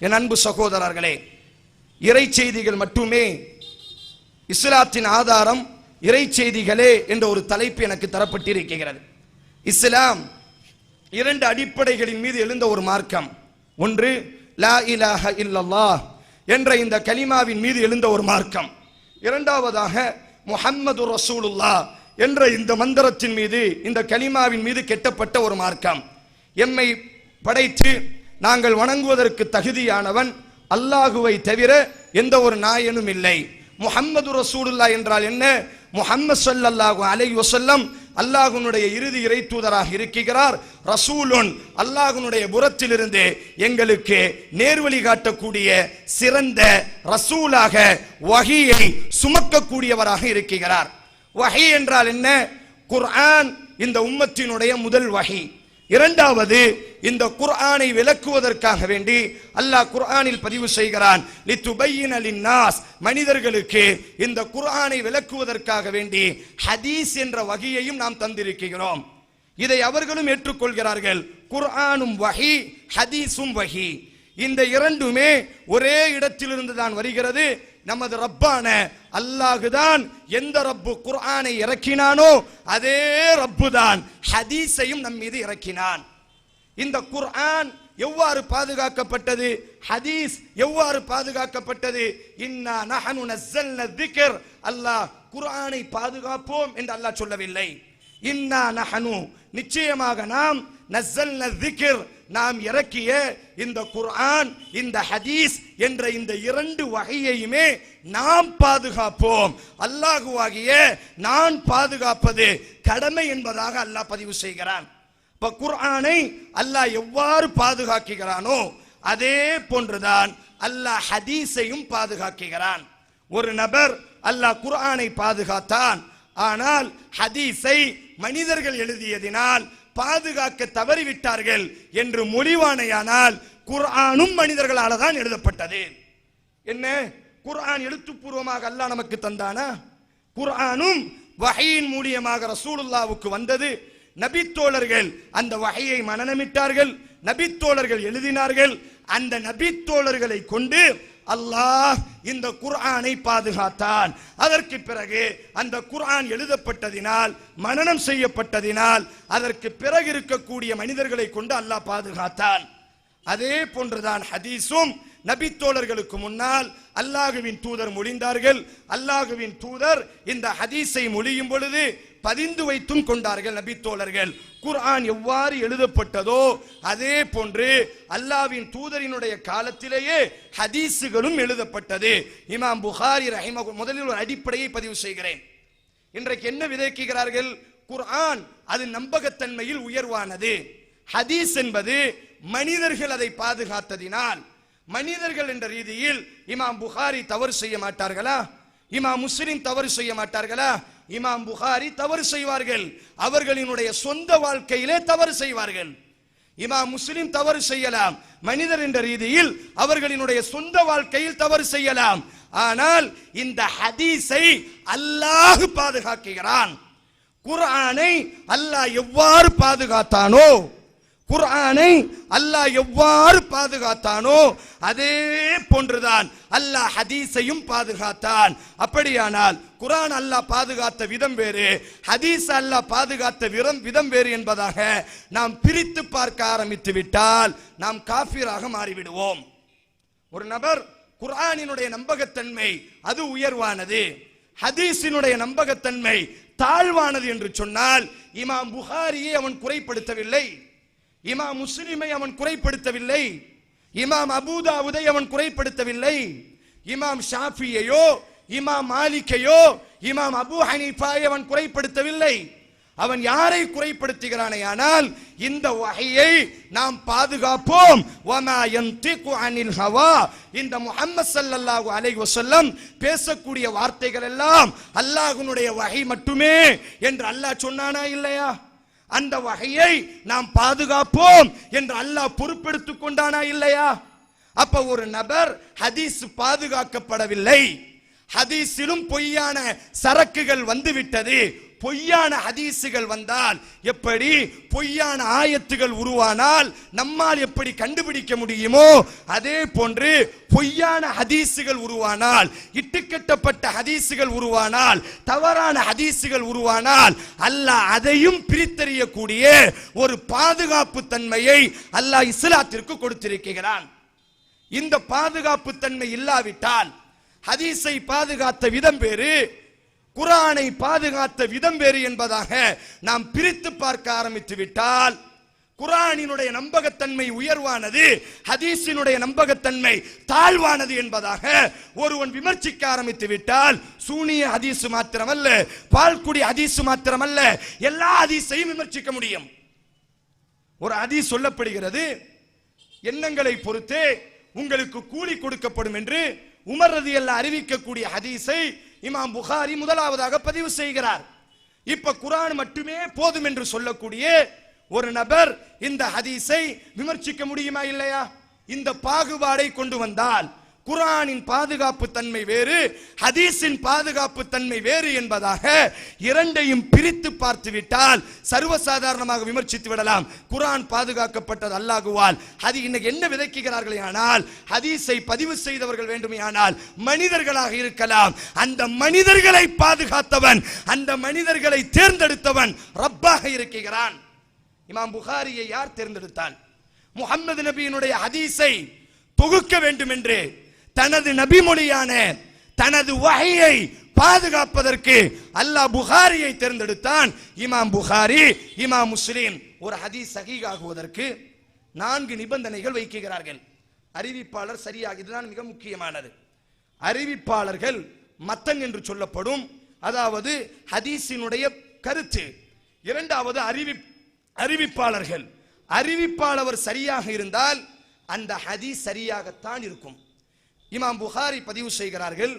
என் அன்பு சகோதரர்களே, இறை செய்திகள் மட்டுமே இஸ்லாத்தின் ஆதாரம், இறை செய்திகளே என்ற ஒரு தலைப்பு எனக்கு தரப்பட்டிருக்கிறது. இஸ்லாம் இரண்டு அடிப்படைகளின் மீது எழுந்த ஒரு மார்க்கம். ஒன்று லா இலாஹ இல்லல்லாஹ் என்ற இந்த கலிமாவின் மீது எழுந்த ஒரு மார்க்கம். இரண்டாவதாக முஹம்மது ரசூலுல்லாஹ் என்ற இந்த மந்திரத்தின் மீது, இந்த கலிமாவின் மீது கெட்டப்பட்ட ஒரு மார்க்கம். எம்மை படைத்து நாங்கள் வணங்குவதற்கு தகுதியானவன் அல்லாஹுவை தவிர எந்த ஒரு நாயனும் இல்லை. முஹம்மது ரசூலுல்லாஹ் என்றால் என்ன? முஹம்மது ஸல்லல்லாஹு அலைஹி வஸல்லம் அல்லாஹ்வுடைய இறுதி இறை தூதராக இருக்கிறார். ரசூலுன் அல்லாஹ்வுடைய புறத்திலிருந்து எங்களுக்கு நேர்வழி காட்டக்கூடிய சிறந்த ரசூலாக வஹீயை சுமக்கக்கூடியவராக இருக்கிறார். வஹீ என்றால் என்ன? குர்ஆன் இந்த உம்மத்தினுடைய முதல் வஹீ. இரண்டாவது, இந்த குர்ஆனை விளக்குவதற்காக வேண்டி அல்லாஹ் குர்ஆனில் பதிவு செய்கிறான், லிதுபையின லின்னாஸ், மனிதர்களுக்கு இந்த குர்ஆனை விளக்குவதற்காக வேண்டி ஹதீஸ் என்ற வகையையும் நாம் தந்திருக்கிறோம். இதை அவர்களும் ஏற்றுக்கொள்கிறார்கள். குர்ஆனும் வஹி, ஹதீஸும் வஹி, இந்த இரண்டுமே ஒரே இடத்திலிருந்து தான் வருகிறது. நமது ரப்பான அல்லாஹுதான் எந்த ரப்பு குர்ஆனை இறக்கினானோ அதே ரப்பு தான் ஹதீஸையும் நம் மீது இறக்கினான். இந்த குர்ஆன் எவ்வாறு பாதுகாக்கப்பட்டது? ஹதீஸ் எவ்வாறு பாதுகாக்கப்பட்டது? இன்னா நஹனு நஸ்ஸல்னா ذிக்ர், அல்லாஹ் குர்ஆனை பாதுகாப்போம் என்று அல்லாஹ் சொல்லவில்லை. இன்னா நஹனு, நிச்சயமாக நாம், நஸ்ஸல்னா ذிக்ர், நாம் இறக்கிய இந்த குர்ஆன், இந்த ஹதீஸ் என்ற இந்த இரண்டு வகையையுமே நாம் பாதுகாப்போம். அல்லாஹுவாகிய நான் பாதுகாப்பது கடமை என்பதாக அல்லாஹ் பதிவு செய்கிறான். இப்ப குர்ஆனை அல்லாஹ் எவ்வாறு பாதுகாக்கிறானோ அதே போன்றுதான் அல்லாஹ் ஹதீஸையும் பாதுகாக்கிறான். ஒரு நபர் அல்லாஹ் குர்ஆனை பாதுகாத்தான், ஆனால் ஹதீஸை மனிதர்கள் எழுதியதினால் பாதுகாக்க தவறிவிட்டார்கள் என்று மொழிவானையானால் குர்ஆனும் மனிதர்களால் தான் எழுதப்பட்டது. என்ன? குர்ஆன் எழுத்துப்பூர்வமாக அல்லாஹ் நமக்கு தந்தானா? குர்ஆனும் வஹீயின் மூலியமாக ரசூலுல்லாஹ்வுக்கு வந்தது. நபித்தோழர்கள் அந்த வஹீயை மனனமிட்டார்கள், நபித்தோழர்கள் எழுதினார்கள். அந்த நபித்தோழர்களை கொண்டு அல்லாஹ் இந்த குர்ஆனை பாதுகாத்தான். அதற்கு பிறகு அந்த குர்ஆன் எழுதப்பட்டதினால், மனனம் செய்யப்பட்டதினால், அதற்கு பிறகு இருக்கக்கூடிய மனிதர்களை கொண்டு அல்லாஹ் பாதுகாத்தான். அதே போன்றுதான் ஹதீஸும். நபித்தோழர்களுக்கு முன்னால் அல்லாஹுவின் தூதர் மொழிந்தார்கள். அல்லாஹுவின் தூதர் இந்த ஹதீஸை மொழியும் பொழுது பதிந்து வைத்தும் கொண்டார்கள் நபித்தோழர்கள். குர்ஆன் எவ்வாறு எழுதப்பட்டதோ அதே போன்று அல்லாஹ்வின் தூதரினுடைய காலத்திலேயே ஹதீஸுகளும் எழுதப்பட்டது. இமாம் புகாரி ரஹிமஹு, முதலில் ஒரு அடிப்படையை பதிவு செய்கிறேன். இன்றைக்கு என்ன விதைக்கிறார்கள்? குர்ஆன் அது நம்பகத்தன்மையில் உயர்வானது. ஹதீஸ் என்பது மனிதர்கள் அதை பாதுகாத்ததினால், மனிதர்கள் என்ற ரீதியில் இமாம் புகாரி தவறு செய்ய மாட்டார்களா? இமாம் முஸ்லிம் தவறு செய்ய மாட்டார்களா? இமாம் புகாரி தவறு செய்வார்கள், அவர்களினுடைய சொந்த வாழ்க்கையிலே தவறு செய்வார்கள். இமாம் முஸ்லிம் தவறு செய்யலாம், மனிதர் என்ற ரீதியில் அவர்களினுடைய சொந்த வாழ்க்கையில் தவறு செய்யலாம். ஆனால் இந்த ஹதீஸை அல்லாஹ் பாதுகாக்கிறான். குர்ஆனை அல்லாஹ் எவ்வாறு பாதுகாத்தானோ, குர்ஆனை அல்லாஹ் எவ்வாறு பாதுகாத்தானோ அதே போன்றுதான் அல்லாஹ் ஹதீஸையும் பாதுகாத்தான். அப்படியானால் குர்ஆன் அல்லாஹ் பாதுகாத்த விதம் வேறு, ஹதீஸ் அல்லாஹ் பாதுகாத்த விதம் வேறு என்பதாக நாம் பிரித்து பார்க்க ஆரம்பித்து விட்டால் நாம் காஃபிராக மாறிவிடுவோம். ஒரு நபர் குர்ஆனினுடைய நம்பகத்தன்மை அது உயர்வானது, ஹதீஸினுடைய நம்பகத்தன்மை தாழ்வானது என்று சொன்னால் இமாம் புகாரியை அவன் குறைப்படுத்தவில்லை, இமாம் முஸ்லிமை அவன் குறைப்படுத்தவில்லை, இமாம் அபூதாவுதை அவன் குறைப்படுத்தவில்லை, இமாம் ஷாஃபியையோ இமாம் மாலிக்கையோ இமாம் அபூ ஹனீஃபாயை அவன் குறைப்படுத்தவில்லை. அவன் யாரை குறைப்படுத்துகிறானேயானால் இந்த வஹீயை நாம் பாதுகாப்போம். வமா யன்திகு அனில் ஹவா, இந்த முஹம்மது ஸல்லல்லாஹு அலைஹி வஸல்லம் பேசக்கூடிய வார்த்தைகள் எல்லாம் அல்லாஹ்வுடைய வஹீ மட்டுமே என்று அல்லாஹ் சொன்னானா இல்லையா? அந்த வஹீயை நாம் பாதுகாப்போம் என்று அல்லாஹ் பொறுப்பெடுத்துக் கொண்டானா இல்லையா? அப்ப ஒரு நபர் ஹதீஸ் பாதுகாக்கப்படவில்லை, ஹதீஸிலும் பொய்யான சரக்குகள் வந்துவிட்டது, பொய்யான ஹதீசுகள் வந்தால் எப்படி, பொய்யான ஆயத்துகள் உருவானால் நம்மால் எப்படி கண்டுபிடிக்க முடியுமோ, அதே போன்று பொய்யான ஹதீசுகள் உருவானால், இட்டுக்கட்டப்பட்ட ஹதீசுகள் உருவானால், தவறான ஹதீசுகள் உருவானால் அல்லாஹ் அதையும் பிரித்தறியக்கூடிய ஒரு பாதுகாப்பு தன்மையை அல்லாஹ் இஸ்லாத்திற்கு கொடுத்திருக்கிறான். இந்த பாதுகாப்பு தன்மை இல்லாவிட்டால் ஹதீஸை பாதுகாத்த விதம் வேறு, குர்ஆனை பாதுகாத்த விதம் வேறு என்பதாக நாம் பிரித்து பார்க்க ஆரம்பித்து விட்டால் குர்ஆனினுடைய நம்பகத்தன்மை உயர்வானது, ஹதீஸினுடைய நம்பகத்தன்மை தாழ்வானது என்பதாக ஒருவன் விமர்சிக்க ஆரம்பித்து விட்டால் சூனிய ஹதீஸ் மாத்திரமல்ல, பால்குடி ஹதீஸ் மாத்திரமல்ல, எல்லா ஹதீஸையும் விமர்சிக்க முடியும். ஒரு ஹதீஸ் சொல்லப்படுகிறது, எண்ணங்களை பொறுத்தே உங்களுக்கு கூலி கொடுக்கப்படும் என்று உமர் ரலியல்லாஹு அறிவிக்கக்கூடிய ஹதீஸை இமாம் புகாரி முதலாவதாக பதிவு செய்கிறார். இப்ப குர்ஆன் மட்டுமே போதும் என்று சொல்லக்கூடிய ஒரு நபர் இந்த ஹதீஸை விமர்சிக்க முடியுமா இல்லையா? இந்த பாகுபாடை கொண்டு வந்தால் குர்ஆனின் பாதுகாப்பு தன்மை வேறு, ஹதீஸின் பாதுகாப்பு தன்மை வேறு என்பதாக இரண்டையும் பிரித்து பார்த்து விட்டால் சர்வசாதாரணமாக விமர்சித்து விடலாம். குர்ஆன் பாதுகாக்கப்பட்டது அல்லாஹ்வால். அது இன்னைக்கு என்ன விதைக்கிறார்களே ஆனால், ஹதீஸை பதிவு செய்தவர்கள் வேண்டுமே ஆனால் மனிதர்களாக இருக்கலாம். அந்த மனிதர்களை பாதுகாத்தவன், அந்த மனிதர்களை தேர்ந்தெடுத்தவன் ரப்பாக இருக்கிறான். இமாம் புகாரியை யார் தேர்ந்தெடுத்தான்? முஹம்மது நபியினுடைய ஹதீஸை தொகுக்க வேண்டும் என்று தனது நபிமொழியான தனது வஹையை பாதுகாப்பதற்கு அல்லாஹ் புகாரியை தேர்ந்தெடுத்தான். இமாம் புகாரி, இமாம் முஸ்லிம் ஒரு ஹதீஸ் சஹீஹ் ஆகுவதற்கு 4 நிபந்தனைகள் வைக்கிறார்கள். அறிவிப்பாளர் சரியாக, இதுதான் மிக முக்கியமானது. அறிவிப்பாளர்கள் மத்தன் என்று சொல்லப்படும், அதாவது ஹதீஸினுடைய கருத்து. இரண்டாவது அறிவிப்பாளர்கள். அறிவிப்பாளர் சரியாக இருந்தால் அந்த ஹதீஸ் சரியாகத்தான் இருக்கும். இமாம் புகாரி பதிவு செய்கிறார்கள்,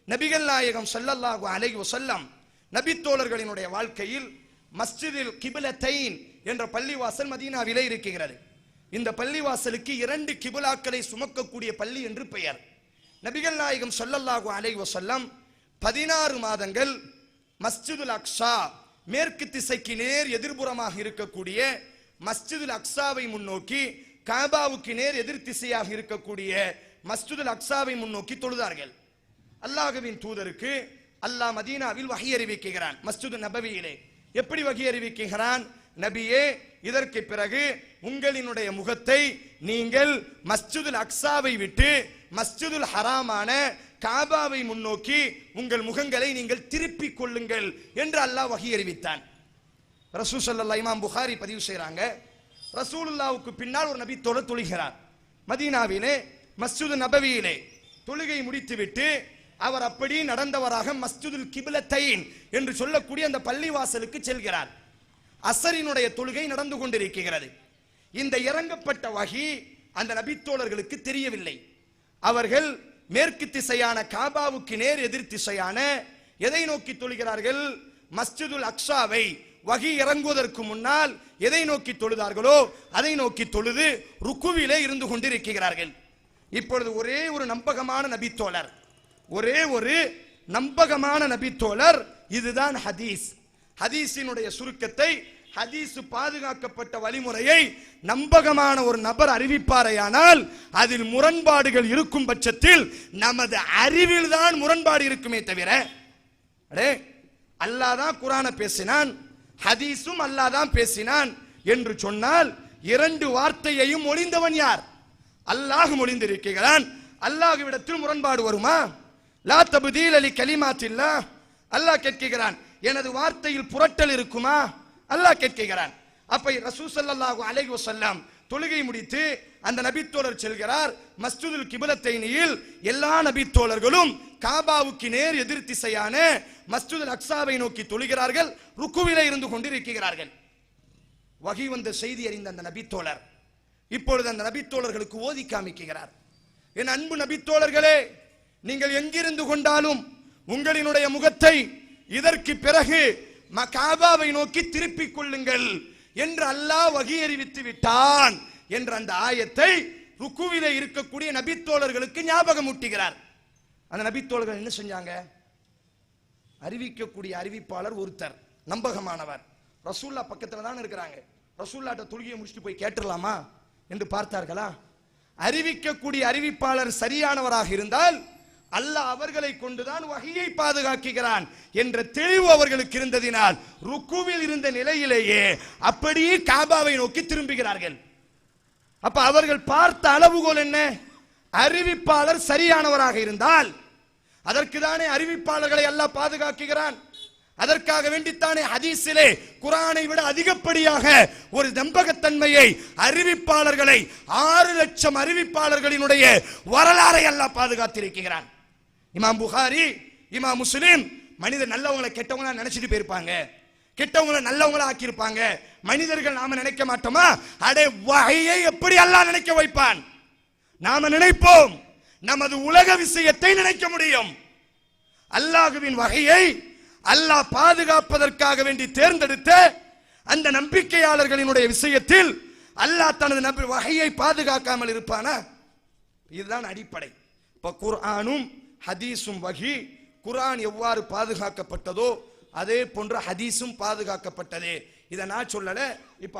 நபிகள் நாயகம் ஸல்லல்லாஹு அலைஹி வஸல்லம் நபித்தோழர்களினுடைய வாழ்க்கையில் மஸ்ஜிதில் கிப்லத்தைன் என்ற பள்ளிவாசல் மதீனாவிலே இருக்கிறது. இந்த பள்ளிவாசலுக்கு 2 கிப்லாக்களை சுமக்கக்கூடிய பள்ளி என்று பெயர். நபிகள் நாயகம் ஸல்லல்லாஹு அலைஹி வஸல்லம் 16 மாதங்கள் மஸ்ஜிதுல் அக்ஸா, மேற்கு திசைக்கு நேர் எதிர்புறமாக இருக்கக்கூடிய மஸ்ஜிதுல் அக்ஸாவை முன்னோக்கி, காபாவுக்கு நேர் எதிர் திசையாக இருக்கக்கூடிய மஸ்ஜிதுல் அக்ஸாவை முன்னோக்கி தொழுதார்கள். அல்லாஹ்வின் தூதருக்கு அல்லாஹ் மதீனாவில் வஹி அறிவிக்கிறான். மஸ்ஜிது நபவியிலே எப்படி வஹி அறிவிக்கிறான்? நபியே, இதற்கு பிறகு உங்களினுடைய முகத்தை நீங்கள் மஸ்ஜிதுல் அக்ஸாவை விட்டு மஸ்ஜிதுல் ஹராமான காபாவை முன்னோக்கி உங்கள் முகங்களை நீங்கள் திருப்பிக் கொள்ளுங்கள் என்று அல்லாஹ் வஹி அறிவித்தான். ரசூல் ஸல்லல்லாஹு, இமாம் புகாரி பதிவு செய்றாங்க, ரசூலுல்லாஹ்வுக்கு பின்னால் ஒரு நபி தொழுகிறார். மதீனாவிலே மஸ்ஜிது நபவியிலே தொழுகை முடித்துவிட்டு அவர் அப்படி நடந்தவராக மஸ்ஜிதுல் கிப்லத்தைன் என்று சொல்லக்கூடிய அந்த பள்ளிவாசலுக்கு செல்கிறார். அசரினுடைய தொழுகை நடந்து கொண்டிருக்கிறது. இந்த இறங்கப்பட்ட வஹி அந்த நபித்தோழர்களுக்கு தெரியவில்லை. அவர்கள் மேற்கு திசையான காபாவுக்கு நேர் எதிர் திசையான எதை நோக்கி தொழுகிறார்கள்? மஸ்ஜிதுல் அக்ஸாவை வஹி இறங்குவதற்கு முன்னால் எதை நோக்கி தொழுதார்களோ அதை நோக்கி தொழுது ருக்குவிலே இருந்து கொண்டிருக்கிறார்கள். இப்பொழுது ஒரே ஒரு நம்பகமான நபித்தோழர், ஒரே ஒரு நம்பகமான நபித்தோழர், இதுதான் ஹதீஸ். ஹதீஸினுடைய சுருக்கத்தை, ஹதீஸ் பாதுகாக்கப்பட்ட வழிமுறையை நம்பகமான ஒரு நபர் அறிவிப்பாரையானால் அதில் முரண்பாடுகள் இருக்கும் பட்சத்தில் நமது அறிவில் தான் முரண்பாடு இருக்குமே தவிர, அல்லாஹ் தான் குர்ஆனை பேசினான், ஹதீஸும் அல்லாஹ் தான் பேசினான் என்று சொன்னால் 2 வார்த்தையையும் மொழிந்தவன் யார்? அல்லாஹ் மொழிந்திருக்கிறான். அல்லாஹ்விடத்தில் முரண்பாடு வருமா? லா தப்தீல லி கலிமாத்தில்லாஹ், அல்லாஹ் கேட்கிறான். எனது வார்த்தையில் புரட்டல் இருக்குமா? அல்லாஹ் கேட்கிறான். அப்ப ரசூல் ஸல்லல்லாஹு அலைஹி வஸல்லம் தொழுகை முடித்து அந்த நபித்தோழர் செல்கிறார். மஸ்ஜிதுல் கிப்லத்தைனில் எல்லா நபித்தோழர்களும் காபாவுக்கு நேர் எதிர் திசையான மஸ்ஜிதுல் அக்ஸாவை நோக்கி தொழுகிறார்கள், ருக்குவிலே இருந்து கொண்டிருக்கிறார்கள். வஹி வந்த செய்தி அறிந்த அந்த நபித்தோழர் இப்பொழுது அந்த நபித்தோழர்களுக்கு ஓதி காமிக்கிறார். என் அன்பு நபித்தோழர்களே, நீங்கள் எங்கிருந்து கொண்டாலும் உங்களினுடைய முகத்தை இதற்கு பிறகு காபாவை நோக்கி திருப்பிக் கொள்ளுங்கள் என்று அல்லாஹ் வஹி அறிவித்து விட்டான் என்ற அந்த ஆயத்தை ருக்குவிலே இருக்கக்கூடிய நபித்தோழர்களுக்கு ஞாபகம் ஊட்டுகிறார். அந்த நபித்தோழர்கள் என்ன செஞ்சாங்க? அறிவிக்கக்கூடிய அறிவிப்பாளர் ஒருத்தர், நம்பகமானவர். ரசூல்லா பக்கத்துல தான் இருக்கிறாங்க. ரசூல்லாட்ட தொழுகையை முடிச்சுட்டு போய் கேட்டுடலாமா என்று பார்த்தார்களா? அறிவிக்கக்கூடிய அறிவிப்பாளர் சரியானவராக இருந்தால் அல்லாஹ் அவர்களை கொண்டுதான் வஹியை பாதுகாக்கிறான் என்ற தெளிவு அவர்களுக்கு இருந்ததினால் ருக்குவில் இருந்த நிலையிலேயே அப்படியே காபாவை நோக்கி திரும்புகிறார்கள். அப்ப அவர்கள் பார்த்த அளவுகோல் என்ன? அறிவிப்பாளர் சரியானவராக இருந்தால் அதற்கு தானே அறிவிப்பாளர்களை அல்லாஹ் பாதுகாக்கிறான். அதற்காக வேண்டித்தானே ஹதீஸிலே குர்ஆனை விட அதிகப்படியாக ஒரு நம்பகத்தன்மையை அறிவிப்பாளர்களை 6 லட்சம் அறிவிப்பாளர்களினுடைய வரலாறை அல்லாஹ் பாதுகாத்திருக்கிறான். இமாம் புகாரி, இமாம் முஸ்லிம் மனிதர் நல்லவங்களை கெட்டவங்களா நினைச்சிட்டு போயிருப்பாங்க, கெட்டவங்களை நல்லவங்களா ஆக்கியிருப்பாங்க. மனிதர்கள் நாம நினைக்க மாட்டோமா? அடே வஹியை எப்படி அல்லாஹ் நினைக்க வைப்பான்? நாம நினைப்போம், நமது உலக விஷயத்தை நினைக்க முடியும். அல்லாஹ்வின் வஹியை அல்லாஹ் பாதுகாப்பதற்காக வேண்டி தேர்ந்தெடுத்த அந்த நம்பிக்கையாளர்களினுடைய விஷயத்தில் அல்லாஹ் தனது வஹியை பாதுகாக்காமல் இருப்பானா? இதுதான் அடிப்படை. இப்ப குர்ஆனும் ஹதீஸும் வஹி, குர்ஆன் எவ்வாறு பாதுகாக்கப்பட்டதோ அதே போன்ற ஹதீஸும் பாதுகாக்கப்பட்டதே. இதை நான் சொல்லல. இப்ப